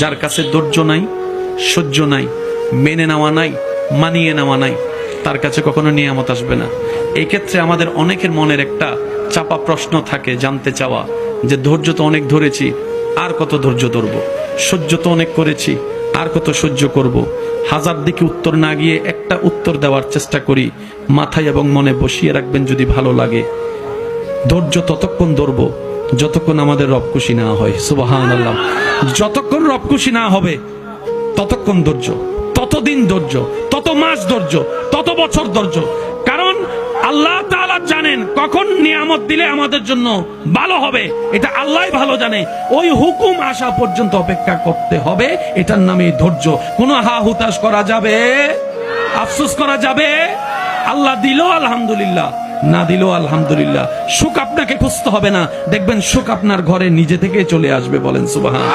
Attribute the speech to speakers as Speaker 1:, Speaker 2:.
Speaker 1: যার কাছে ধৈর্য নাই, সহ্য নাই, মেনে নেওয়া নাই, মানিয়ে নেওয়া নাই, তার কাছে কখনো নিয়ামত আসবে না। এই ক্ষেত্রে আমাদের অনেকের মনের একটা চাপা প্রশ্ন থাকে, জানতে চাওয়া যে ধৈর্য তো অনেক ধরেছি, আর কত ধৈর্য ধরব, সহ্য তো অনেক করেছি, আর কত সহ্য করব। হাজার দিকে উত্তর না গিয়ে একটা উত্তর দেওয়ার চেষ্টা করি, মাথায় এবং মনে বসিয়ে রাখবেন যদি ভালো লাগে। ধৈর্য ততক্ষণ ধরবো যতক্ষণ আমাদের রব খুশি না হয়। সুবহানাল্লাহ। যতক্ষণ রব খুশি না হবে ততক্ষণ ধৈর্য, ততদিন ধৈর্য, তত মাস ধৈর্য, তত বছর ধৈর্য। কারণ আল্লাহ তাআলা জানেন কখন নিয়ামত দিলে আমাদের জন্য ভালো হবে, এটা আল্লাহই ভালো জানে। ওই হুকুম আসা পর্যন্ত অপেক্ষা করতে হবে, এটার নামে ধৈর্য। কোনো হা হুতাশ করা যাবে, আফসোস করা যাবে? আল্লাহ দিল আলহামদুলিল্লাহ, না দিল আলহামদুলিল্লাহ। সুখ আপনাকে খুঁজতে হবে না, দেখবেন সুখ আপনার ঘরে নিজে থেকে চলে আসবে। বলেন সুবহান।